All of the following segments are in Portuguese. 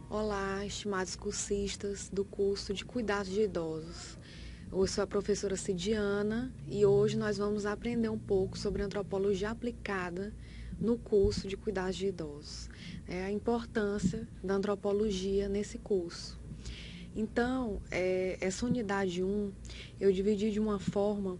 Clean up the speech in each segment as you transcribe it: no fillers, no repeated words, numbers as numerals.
Olá, estimados cursistas do curso de Cuidados de Idosos. Eu sou a professora Cidiana e hoje nós vamos aprender um pouco sobre antropologia aplicada no curso de Cuidados de Idosos. A importância da antropologia nesse curso. Então, essa unidade 1 eu dividi de uma forma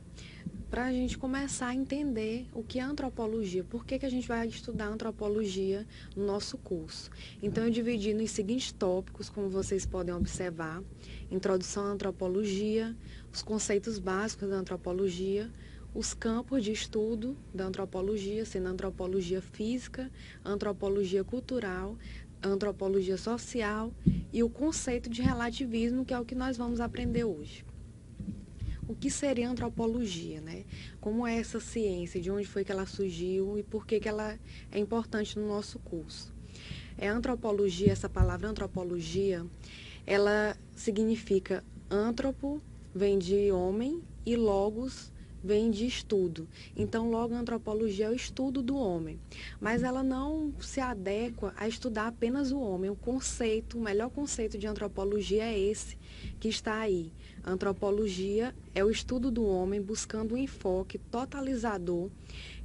para a gente começar a entender o que é antropologia, por que a gente vai estudar antropologia no nosso curso. Então, eu dividi nos seguintes tópicos, como vocês podem observar: introdução à antropologia, os conceitos básicos da antropologia, os campos de estudo da antropologia, sendo antropologia física, antropologia cultural, antropologia social e o conceito de relativismo, que é o que nós vamos aprender hoje. O que seria antropologia, né? Como é essa ciência, de onde foi que ela surgiu e por que ela é importante no nosso curso. Antropologia, essa palavra antropologia, ela significa antropo, vem de homem, e logos vem de estudo. Então, logo, a antropologia é o estudo do homem. Mas ela não se adequa a estudar apenas o homem. O melhor conceito de antropologia é esse que está aí. A antropologia é o estudo do homem buscando um enfoque totalizador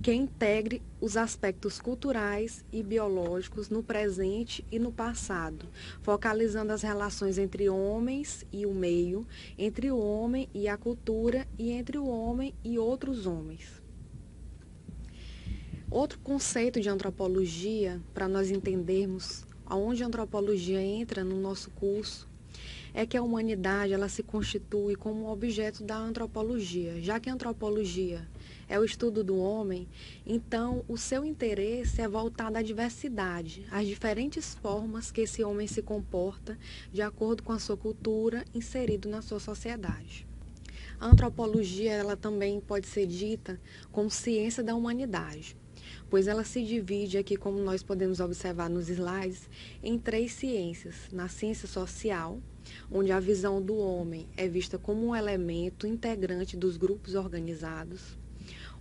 que integre os aspectos culturais e biológicos no presente e no passado, focalizando as relações entre homens e o meio, entre o homem e a cultura e entre o homem e outros homens. Outro conceito de antropologia, para nós entendermos aonde a antropologia entra no nosso curso, é que a humanidade ela se constitui como objeto da antropologia. Já que a antropologia é o estudo do homem, então o seu interesse é voltado à diversidade, às diferentes formas que esse homem se comporta de acordo com a sua cultura inserido na sua sociedade. A antropologia ela também pode ser dita como ciência da humanidade, pois ela se divide aqui, como nós podemos observar nos slides, em 3 ciências: na ciência social, onde a visão do homem é vista como um elemento integrante dos grupos organizados;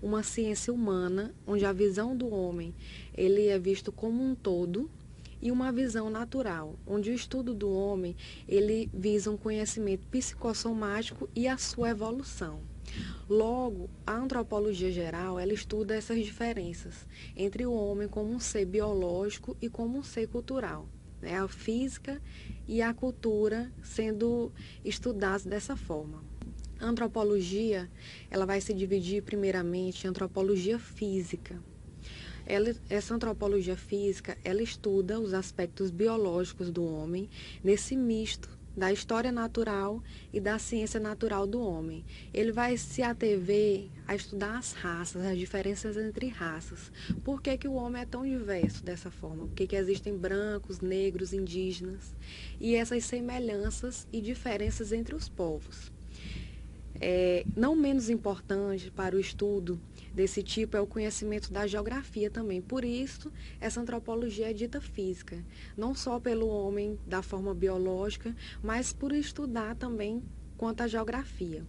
uma ciência humana, onde a visão do homem ele é visto como um todo; e uma visão natural, onde o estudo do homem ele visa um conhecimento psicossomático e a sua evolução. Logo, a antropologia geral ela estuda essas diferenças entre o homem como um ser biológico e como um ser cultural, né? A física e a cultura sendo estudados dessa forma. A antropologia ela vai se dividir primeiramente em antropologia física. Essa antropologia física ela estuda os aspectos biológicos do homem nesse misto da história natural e da ciência natural do homem. Ele vai se atever a estudar as raças, as diferenças entre raças. Por que o homem é tão diverso dessa forma? Por que existem brancos, negros, indígenas? E essas semelhanças e diferenças entre os povos. Não menos importante para o estudo desse tipo é o conhecimento da geografia também. Por isso, essa antropologia é dita física, não só pelo homem da forma biológica, mas por estudar também quanto à geografia.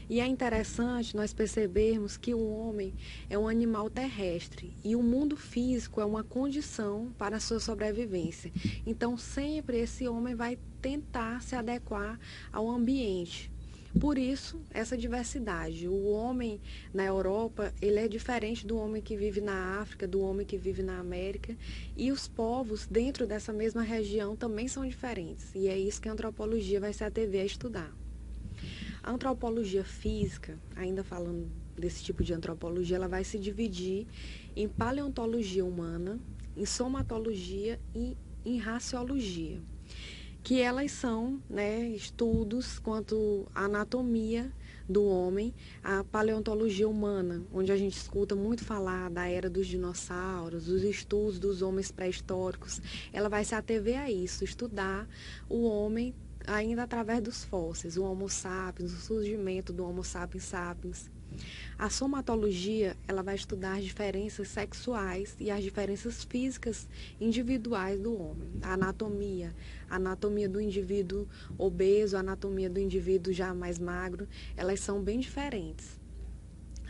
E é interessante nós percebermos que o homem é um animal terrestre e o mundo físico é uma condição para a sua sobrevivência. Então, sempre esse homem vai tentar se adequar ao ambiente. Por isso, essa diversidade. O homem na Europa, ele é diferente do homem que vive na África, do homem que vive na América. E os povos dentro dessa mesma região também são diferentes. E é isso que a antropologia vai se atever a estudar. A antropologia física, ainda falando desse tipo de antropologia, ela vai se dividir em paleontologia humana, em somatologia e em raciologia, que elas são, né, estudos quanto à anatomia do homem. A paleontologia humana, onde a gente escuta muito falar da era dos dinossauros, dos estudos dos homens pré-históricos, ela vai se atever a isso, estudar o homem ainda através dos fósseis, o Homo sapiens, o surgimento do Homo sapiens sapiens. A somatologia ela vai estudar as diferenças sexuais e as diferenças físicas individuais do homem. A anatomia do indivíduo obeso, a anatomia do indivíduo já mais magro, elas são bem diferentes.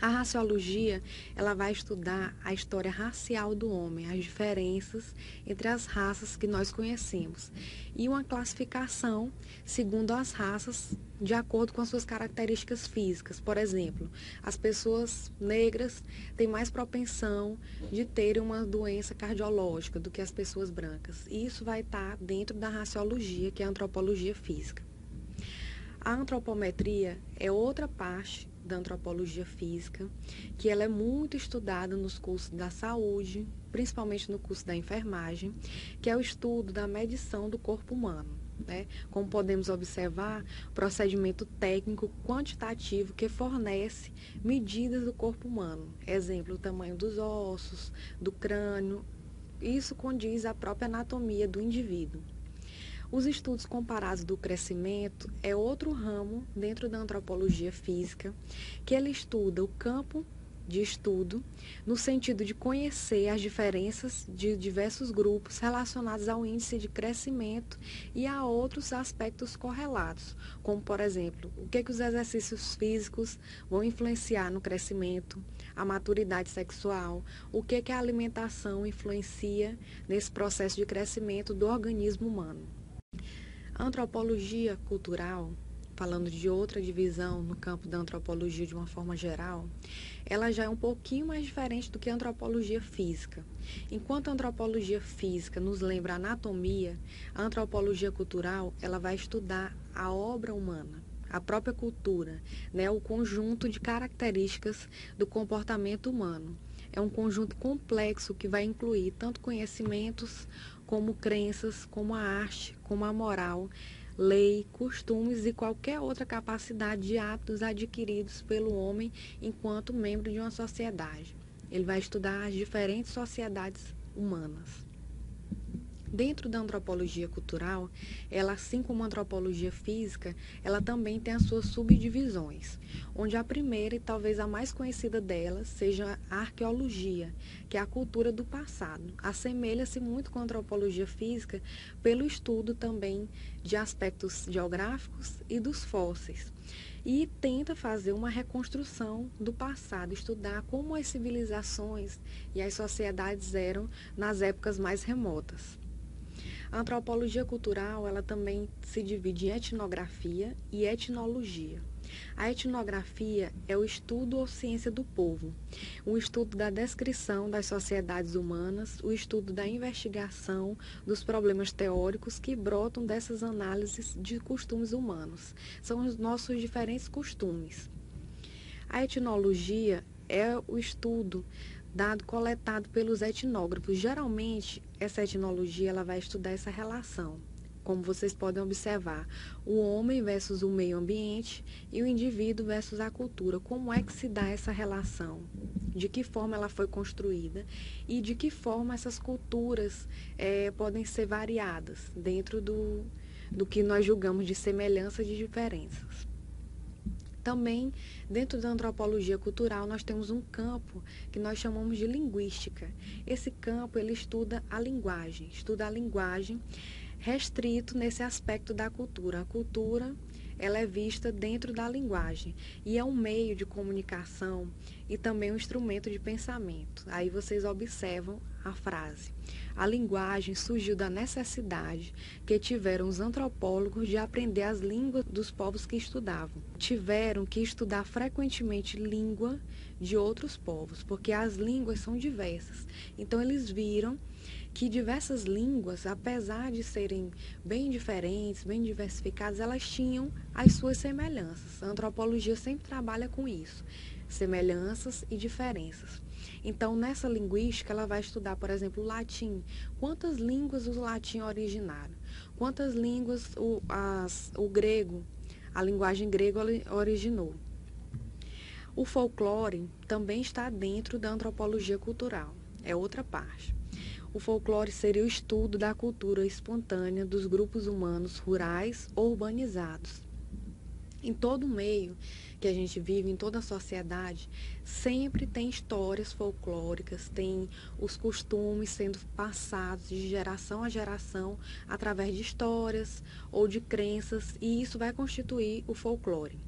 A raciologia, ela vai estudar a história racial do homem, as diferenças entre as raças que nós conhecemos e uma classificação segundo as raças de acordo com as suas características físicas. Por exemplo, as pessoas negras têm mais propensão de terem uma doença cardiológica do que as pessoas brancas. E isso vai estar dentro da raciologia, que é a antropologia física. A antropometria é outra parte da antropologia física, que ela é muito estudada nos cursos da saúde, principalmente no curso da enfermagem, que é o estudo da medição do corpo humano, né? Como podemos observar, procedimento técnico quantitativo que fornece medidas do corpo humano. Exemplo, o tamanho dos ossos, do crânio. Isso condiz à própria anatomia do indivíduo. Os estudos comparados do crescimento é outro ramo dentro da antropologia física, que ele estuda o campo de estudo no sentido de conhecer as diferenças de diversos grupos relacionados ao índice de crescimento e a outros aspectos correlatos, como, por exemplo, o que os exercícios físicos vão influenciar no crescimento, a maturidade sexual, o que a alimentação influencia nesse processo de crescimento do organismo humano. A antropologia cultural, falando de outra divisão no campo da antropologia de uma forma geral, ela já é um pouquinho mais diferente do que a antropologia física. Enquanto a antropologia física nos lembra a anatomia, a antropologia cultural ela vai estudar a obra humana, a própria cultura, né, o conjunto de características do comportamento humano. É um conjunto complexo que vai incluir tanto conhecimentos, como crenças, como a arte, como a moral, lei, costumes e qualquer outra capacidade de hábitos adquiridos pelo homem enquanto membro de uma sociedade. Ele vai estudar as diferentes sociedades humanas. Dentro da antropologia cultural, ela, assim como a antropologia física, ela também tem as suas subdivisões, onde a primeira e talvez a mais conhecida delas seja a arqueologia, que é a cultura do passado. Assemelha-se muito com a antropologia física pelo estudo também de aspectos geográficos e dos fósseis. E tenta fazer uma reconstrução do passado, estudar como as civilizações e as sociedades eram nas épocas mais remotas. A antropologia cultural, ela também se divide em etnografia e etnologia. A etnografia é o estudo ou ciência do povo, o estudo da descrição das sociedades humanas, o estudo da investigação dos problemas teóricos que brotam dessas análises de costumes humanos. São os nossos diferentes costumes. A etnologia é o estudo coletado pelos etnógrafos. Geralmente, essa etnologia ela vai estudar essa relação, como vocês podem observar, o homem versus o meio ambiente e o indivíduo versus a cultura. Como é que se dá essa relação? De que forma ela foi construída e de que forma essas culturas podem ser variadas dentro do que nós julgamos de semelhanças e de diferenças. Também, dentro da antropologia cultural, nós temos um campo que nós chamamos de linguística. Esse campo, ele estuda a linguagem restrito nesse aspecto da cultura. A cultura, ela é vista dentro da linguagem e é um meio de comunicação e também um instrumento de pensamento. Aí vocês observam a frase. A linguagem surgiu da necessidade que tiveram os antropólogos de aprender as línguas dos povos que estudavam. Tiveram que estudar frequentemente língua de outros povos, porque as línguas são diversas. Então eles viram que diversas línguas, apesar de serem bem diferentes, bem diversificadas, elas tinham as suas semelhanças. A antropologia sempre trabalha com isso, semelhanças e diferenças. Então, nessa linguística, ela vai estudar, por exemplo, o latim. Quantas línguas o latim originaram? Quantas línguas o grego, a linguagem grega originou? O folclore também está dentro da antropologia cultural, é outra parte. O folclore seria o estudo da cultura espontânea dos grupos humanos rurais ou urbanizados. Em todo meio que a gente vive, em toda a sociedade, sempre tem histórias folclóricas, tem os costumes sendo passados de geração a geração através de histórias ou de crenças, e isso vai constituir o folclore.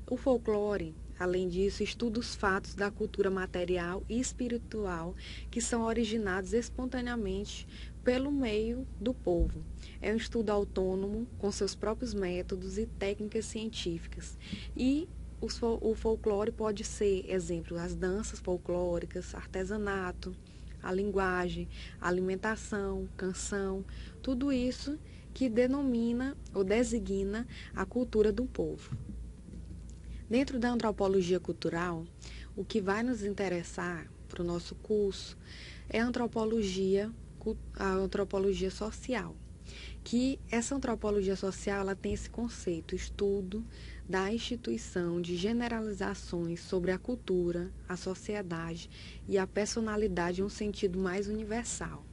O folclore, Além disso, estuda os fatos da cultura material e espiritual que são originados espontaneamente pelo meio do povo. É um estudo autônomo, com seus próprios métodos e técnicas científicas. E o folclore pode ser, exemplo, as danças folclóricas, artesanato, a linguagem, a alimentação, canção, tudo isso que denomina ou designa a cultura do povo. Dentro da antropologia cultural, o que vai nos interessar para o nosso curso é a antropologia social, que essa antropologia social ela tem esse conceito, estudo da instituição de generalizações sobre a cultura, a sociedade e a personalidade em um sentido mais universal.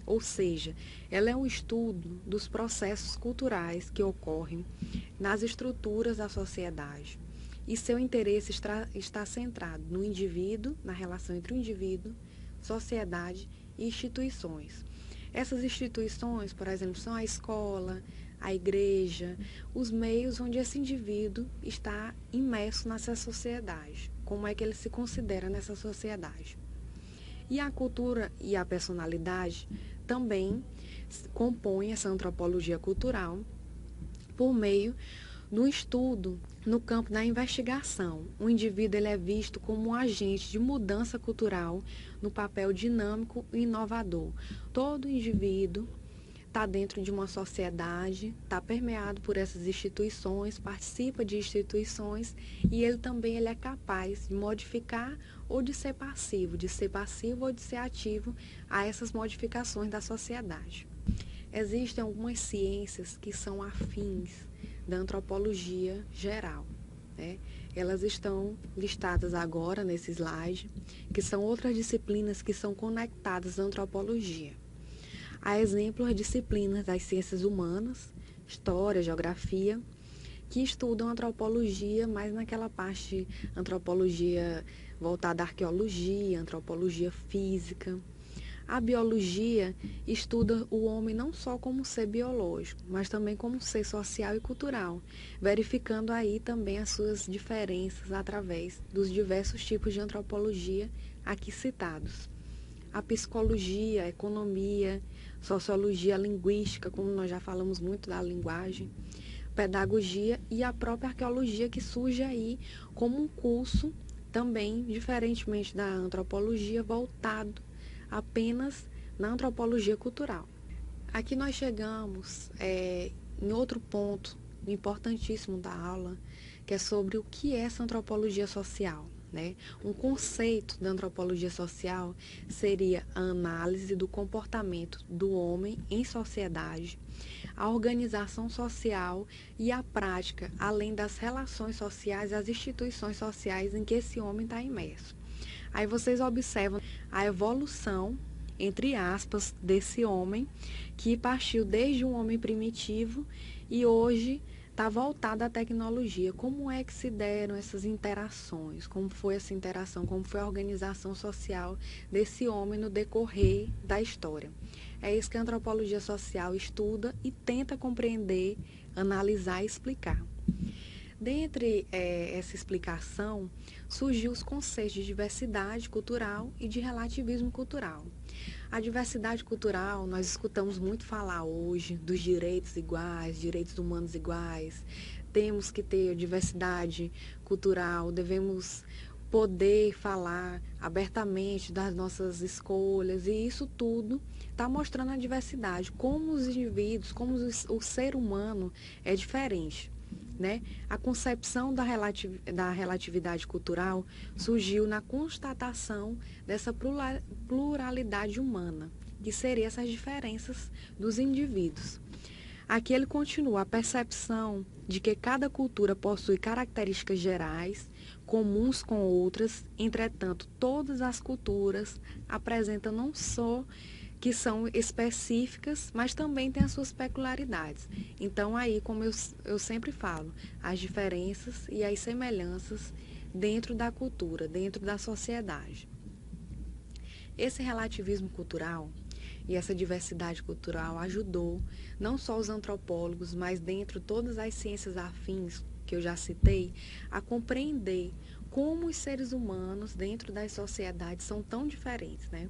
Ou seja, ela é um estudo dos processos culturais que ocorrem nas estruturas da sociedade. E seu interesse está centrado no indivíduo, na relação entre o indivíduo, sociedade e instituições. Essas instituições, por exemplo, são a escola, a igreja, os meios onde esse indivíduo está imerso nessa sociedade. Como é que ele se considera nessa sociedade? E a cultura e a personalidade também compõem essa antropologia cultural por meio do estudo no campo da investigação. O indivíduo ele é visto como um agente de mudança cultural no papel dinâmico e inovador. Todo indivíduo está dentro de uma sociedade, está permeado por essas instituições, participa de instituições e ele é capaz de modificar ou de ser passivo ou de ser ativo a essas modificações da sociedade. Existem algumas ciências que são afins da antropologia geral, né? Elas estão listadas agora nesse slide, que são outras disciplinas que são conectadas à antropologia. Há exemplo as disciplinas das ciências humanas, história, geografia, que estudam antropologia, mas naquela parte antropologia voltada à arqueologia, antropologia física. A biologia estuda o homem não só como ser biológico, mas também como ser social e cultural, verificando aí também as suas diferenças através dos diversos tipos de antropologia aqui citados. A psicologia, a economia, sociologia linguística, como nós já falamos muito da linguagem, pedagogia e a própria arqueologia que surge aí como um curso também, diferentemente da antropologia, voltado apenas na antropologia cultural. Aqui nós chegamos em outro ponto importantíssimo da aula, que é sobre o que é essa antropologia social, né? Um conceito da antropologia social seria a análise do comportamento do homem em sociedade, a organização social e a prática, além das relações sociais e as instituições sociais em que esse homem está imerso. Aí vocês observam a evolução, entre aspas, desse homem, que partiu desde um homem primitivo e hoje está voltado à tecnologia. Como é que se deram essas interações? Como foi essa interação? Como foi a organização social desse homem no decorrer da história? É isso que a antropologia social estuda e tenta compreender, analisar e explicar. Dentre essa explicação, surgiu os conceitos de diversidade cultural e de relativismo cultural. A diversidade cultural, nós escutamos muito falar hoje dos direitos iguais, direitos humanos iguais. Temos que ter diversidade cultural, devemos poder falar abertamente das nossas escolhas, e isso tudo está mostrando a diversidade, como os indivíduos, como o ser humano é diferente. Né? A concepção da relatividade cultural surgiu na constatação dessa pluralidade humana, que seriam essas diferenças dos indivíduos. Aqui ele continua a percepção de que cada cultura possui características gerais, comuns com outras, entretanto, todas as culturas apresentam não só que são específicas, mas também têm as suas peculiaridades. Então, aí, como eu sempre falo, as diferenças e as semelhanças dentro da cultura, dentro da sociedade. Esse relativismo cultural e essa diversidade cultural ajudou não só os antropólogos, mas dentro de todas as ciências afins que eu já citei, a compreender como os seres humanos dentro das sociedades são tão diferentes, né?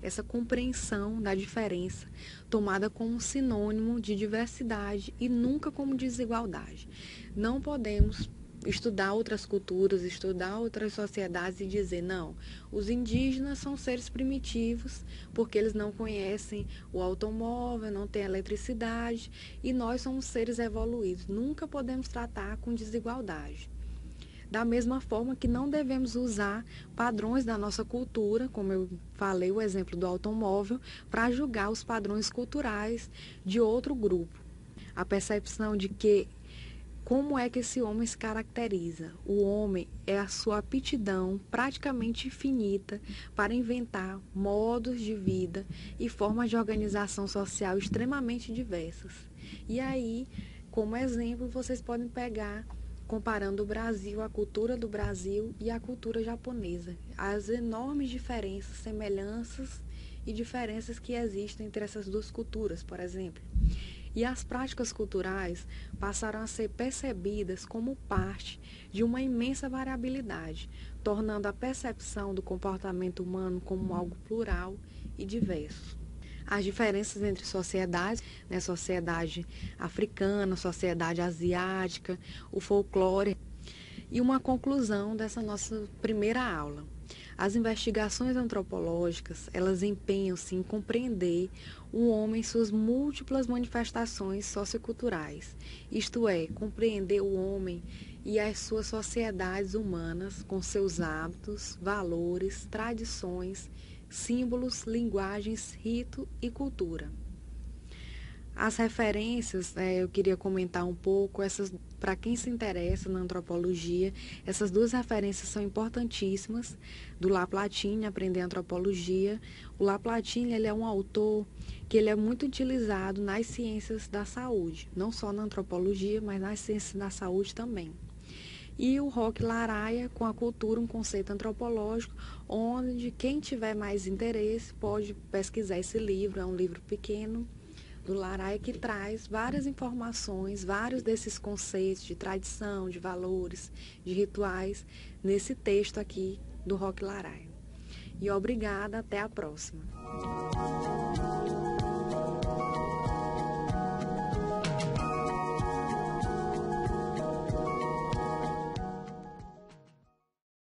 Essa compreensão da diferença tomada como sinônimo de diversidade e nunca como desigualdade. Não podemos estudar outras culturas, estudar outras sociedades e dizer, não, os indígenas são seres primitivos porque eles não conhecem o automóvel, não têm eletricidade e nós somos seres evoluídos. Nunca podemos tratar com desigualdade. Da mesma forma que não devemos usar padrões da nossa cultura, como eu falei, o exemplo do automóvel, para julgar os padrões culturais de outro grupo. A percepção de que como é que esse homem se caracteriza? O homem é a sua aptidão praticamente infinita para inventar modos de vida e formas de organização social extremamente diversas. E aí, como exemplo, vocês podem pegar, comparando o Brasil, a cultura do Brasil e a cultura japonesa, as enormes diferenças, semelhanças e diferenças que existem entre essas duas culturas, por exemplo. E as práticas culturais passaram a ser percebidas como parte de uma imensa variabilidade, tornando a percepção do comportamento humano como algo plural e diverso. As diferenças entre sociedades, né, sociedade africana, sociedade asiática, o folclore. E uma conclusão dessa nossa primeira aula. As investigações antropológicas, elas empenham-se em compreender o homem em suas múltiplas manifestações socioculturais, isto é, compreender o homem e as suas sociedades humanas com seus hábitos, valores, tradições, símbolos, linguagens, rito e cultura. As referências, eu queria comentar um pouco, para quem se interessa na antropologia, essas duas referências são importantíssimas, do Laplatine, Aprender Antropologia. O Laplatine, ele é um autor que ele é muito utilizado nas ciências da saúde, não só na antropologia, mas nas ciências da saúde também. E o Roque Laraia, com a cultura, um conceito antropológico, onde quem tiver mais interesse pode pesquisar esse livro, é um livro pequeno, do Laraia, que traz várias informações, vários desses conceitos de tradição, de valores, de rituais, nesse texto aqui do Roque Laraia. E obrigada, até a próxima.